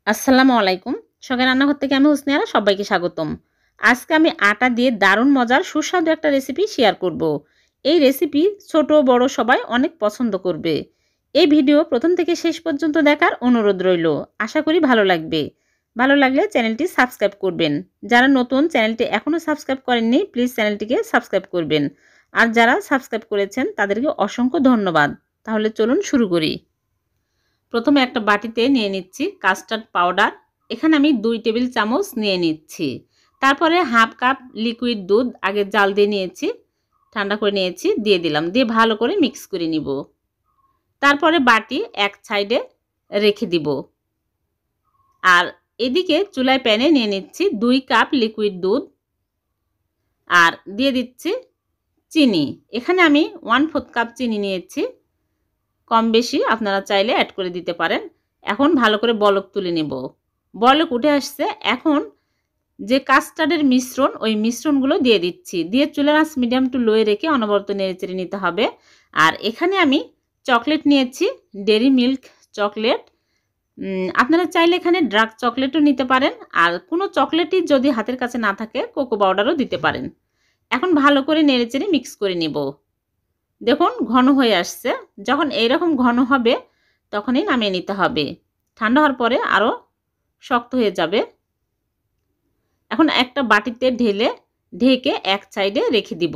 আসসালামু আলাইকুম। শখের রান্নাঘর থেকে আমি হুসনিয়ারা সবাইকে স্বাগতম। আজকে আমি আটা দিয়ে দারুণ মজার সুস্বাদু একটা রেসিপি শেয়ার করব। এই রেসিপি ছোট বড় সবাই অনেক পছন্দ করবে। এই ভিডিও প্রথম থেকে শেষ পর্যন্ত দেখার অনুরোধ রইল। আশা করি ভালো লাগবে। ভালো লাগলে চ্যানেলটি সাবস্ক্রাইব করবেন। যারা নতুন চ্যানেলটি এখনও সাবস্ক্রাইব করেননি প্লিজ চ্যানেলটিকে সাবস্ক্রাইব করবেন। আর যারা সাবস্ক্রাইব করেছেন তাদেরকে অসংখ্য ধন্যবাদ। তাহলে চলুন শুরু করি। প্রথমে একটা বাটিতে নিয়ে নিচ্ছি কাস্টার্ড পাউডার। এখানে আমি 2 টেবিল চামচ নিয়ে নিচ্ছি। তারপরে হাফ কাপ লিকুইড দুধ আগে জাল দিয়ে নিয়েছি, ঠান্ডা করে নিয়েছি, দিয়ে দিলাম, দিয়ে ভালো করে মিক্স করে নিব। তারপরে বাটি এক সাইডে রেখে দিব। আর এদিকে চুলায় প্যানে নিয়ে নিচ্ছি 2 কাপ লিকুইড দুধ আর দিয়ে দিচ্ছি চিনি। এখানে আমি 1/4 কাপ চিনি নিয়েছি। কম বেশি আপনারা চাইলে অ্যাড করে দিতে পারেন। এখন ভালো করে বলক তুলে নেব। বলক উঠে আসছে। এখন যে কাস্টার্ডের মিশ্রণ ওই মিশ্রণগুলো দিয়ে দিচ্ছি। দিয়ে চুলার আঁচ মিডিয়াম টু লোয়ে রেখে অনবরত নেড়েচেড়ে নিতে হবে। আর এখানে আমি চকলেট নিয়েছি, ডেরি মিল্ক চকলেট। আপনারা চাইলে এখানে ডার্ক চকলেটও নিতে পারেন। আর কোনো চকলেটই যদি হাতের কাছে না থাকে কোকো পাউডারও দিতে পারেন। এখন ভালো করে নেড়েচেড়ে মিক্স করে নেব। দেখুন ঘন হয়ে আসছে। যখন এইরকম ঘন হবে তখনই নামিয়ে নিতে হবে। ঠান্ডা হওয়ার পরে আরও শক্ত হয়ে যাবে। এখন একটা বাটিতে ঢেলে ঢেকে এক সাইডে রেখে দিব।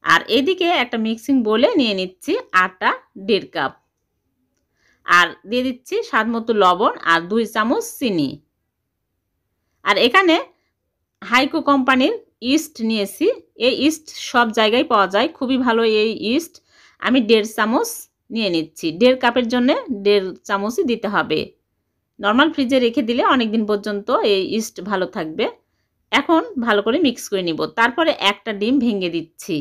আর এদিকে একটা মিক্সিং বোলে নিয়ে নিচ্ছি আটা 1.5 কাপ আর দিয়ে দিচ্ছি স্বাদ মতো লবণ আর 2 চামচ চিনি। আর এখানে হাইকো কোম্পানির ইস্ট নিয়েছি। এই ইস্ট সব জায়গায় পাওয়া যায়, খুবই ভালো এই ইস্ট। আমি 1.5 চামচ নিয়ে নিচ্ছি। 1.5 কাপের জন্য 1.5 চামচই দিতে হবে। নর্মাল ফ্রিজে রেখে দিলে অনেক দিন পর্যন্ত এই ইস্ট ভালো থাকবে। এখন ভালো করে মিক্স করে নিব। তারপরে একটা ডিম ভেঙে দিচ্ছি।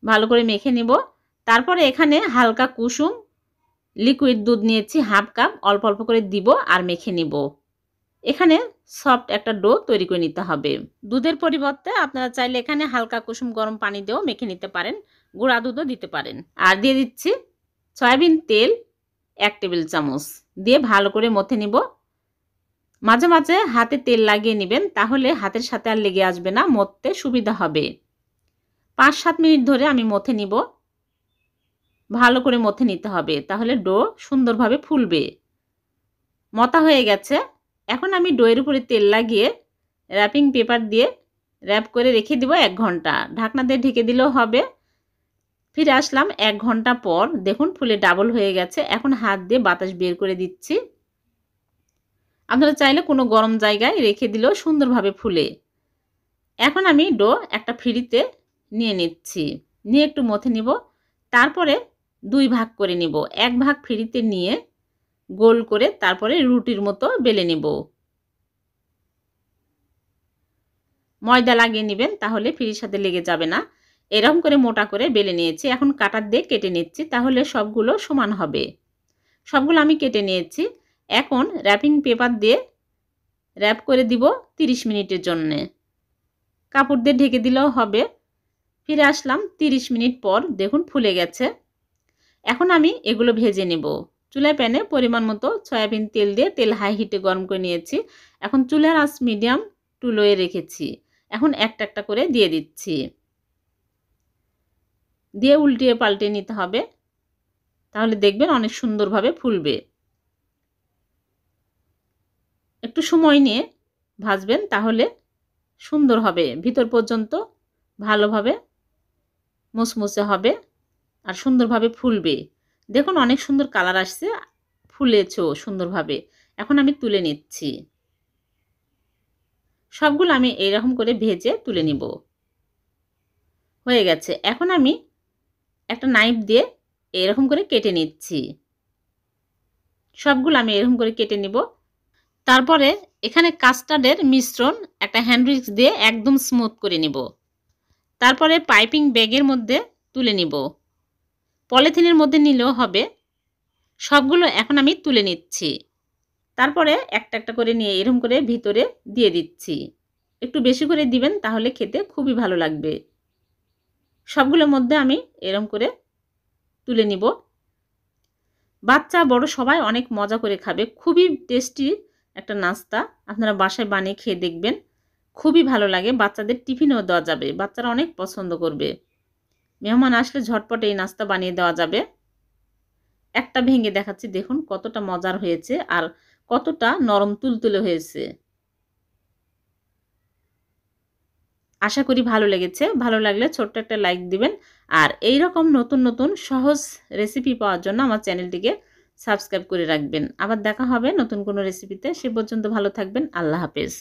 ভালো করে মেখে নিব। তারপরে এখানে হালকা কুসুম লিকুইড দুধ নিয়েছি হাফ কাপ, অল্প অল্প করে দিব আর মেখে নিব। এখানে সফট একটা ডো তৈরি করে নিতে হবে। দুধের পরিবর্তে আপনারা চাইলে এখানে হালকা কুসুম গরম পানি দিয়েও মেখে নিতে পারেন, গুঁড়া দুধও দিতে পারেন। আর দিয়ে দিচ্ছি সয়াবিন তেল 1 টেবিল চামচ, দিয়ে ভালো করে মথে নিব। মাঝে মাঝে হাতে তেল লাগিয়ে নেবেন, তাহলে হাতের সাথে আর লেগে আসবে না, মথতে সুবিধা হবে। 5-7 মিনিট ধরে আমি মথে নিব। ভালো করে মথে নিতে হবে, তাহলে ডো সুন্দরভাবে ফুলবে। মথা হয়ে গেছে। এখন আমি ডোয়ের উপরে তেল লাগিয়ে র্যাপিং পেপার দিয়ে র্যাপ করে রেখে দিব 1 ঘন্টা। ঢাকনা দিয়ে ঢেকে দিলেও হবে। ফিরে আসলাম 1 ঘন্টা পর। দেখুন ফুলে ডাবল হয়ে গেছে। এখন হাত দিয়ে বাতাস বের করে দিচ্ছি। আপনারা চাইলে কোনো গরম জায়গায় রেখে দিলেও সুন্দরভাবে ফুলে। এখন আমি ডো একটা ফিরিতে নিয়ে নিচ্ছি, নিয়ে একটু মথে নিব। তারপরে 2 ভাগ করে নিব। 1 ভাগ ফিরিতে নিয়ে গোল করে তারপরে রুটির মতো বেলে নেব। ময়দা লাগিয়ে নেবেন, তাহলে ফিরির সাথে লেগে যাবে না। এরকম করে মোটা করে বেলে নিয়েছি। এখন কাটার দিয়ে কেটে নিচ্ছি, তাহলে সবগুলো সমান হবে। সবগুলো আমি কেটে নিয়েছি। এখন র্যাপিং পেপার দিয়ে র্যাপ করে দিব 30 মিনিটের জন্যে। কাপড় দিয়ে ঢেকে দিলেও হবে। ফিরে আসলাম 30 মিনিট পর। দেখুন ফুলে গেছে। এখন আমি এগুলো ভেজে নেব। চুলায় প্যানে পরিমাণ মতো সয়াবিন তেল দিয়ে তেল হাই হিটে গরম করে নিয়েছি। এখন চুলার আঁচ মিডিয়াম টু লোয়ে রেখেছি। এখন একটা একটা করে দিয়ে দিচ্ছি, দিয়ে উল্টিয়ে পাল্টে নিতে হবে, তাহলে দেখবেন অনেক সুন্দরভাবে ফুলবে। একটু সময় নিয়ে ভাজবেন, তাহলে সুন্দর হবে, ভিতর পর্যন্ত ভালোভাবে মুসমুসে হবে আর সুন্দরভাবে ফুলবে। দেখুন অনেক সুন্দর কালার আসছে, ফুলেছেও সুন্দরভাবে। এখন আমি তুলে নিচ্ছি। সবগুলো আমি এইরকম করে ভেজে তুলে নিব। হয়ে গেছে। এখন আমি একটা নাইফ দিয়ে এরকম করে কেটে নিচ্ছি। সবগুলো আমি এরকম করে কেটে নিব। তারপরে এখানে কাস্টার্ডের মিশ্রণ একটা হ্যান্ড উইক্স দিয়ে একদম স্মুথ করে নিব। তারপরে পাইপিং ব্যাগের মধ্যে তুলে নিব। পলিথিনের মধ্যে নিলেও হবে। সবগুলো এখন আমি তুলে নিচ্ছি। তারপরে একটা একটা করে নিয়ে এরকম করে ভিতরে দিয়ে দিচ্ছি। একটু বেশি করে দিবেন, তাহলে খেতে খুবই ভালো লাগবে। সবগুলোর মধ্যে আমি এরকম করে তুলে নিব। বাচ্চা বড় সবাই অনেক মজা করে খাবে। খুবই টেস্টি একটা নাস্তা। আপনারা বাসায় বানিয়ে খেয়ে দেখবেন। খুবই ভালো লাগে। বাচ্চাদের টিফিনেও দেওয়া যাবে। বাচ্চারা অনেক পছন্দ করবে। মেহমান আসলে ঝটপট এই নাস্তা বানিয়ে দেওয়া যাবে। একটা ভেঙে দেখাচ্ছি, দেখুন কতটা মজার হয়েছে আর কতটা নরম তুলতুলে হয়েছে। আশা করি ভালো লেগেছে। ভালো লাগলে ছোট্ট একটা লাইক দিবেন। আর এই রকম নতুন নতুন সহজ রেসিপি পাওয়ার জন্য আমার চ্যানেলটিকে সাবস্ক্রাইব করে রাখবেন। আবার দেখা হবে নতুন কোনো রেসিপিতে। সে পর্যন্ত ভালো থাকবেন। আল্লাহ হাফেজ।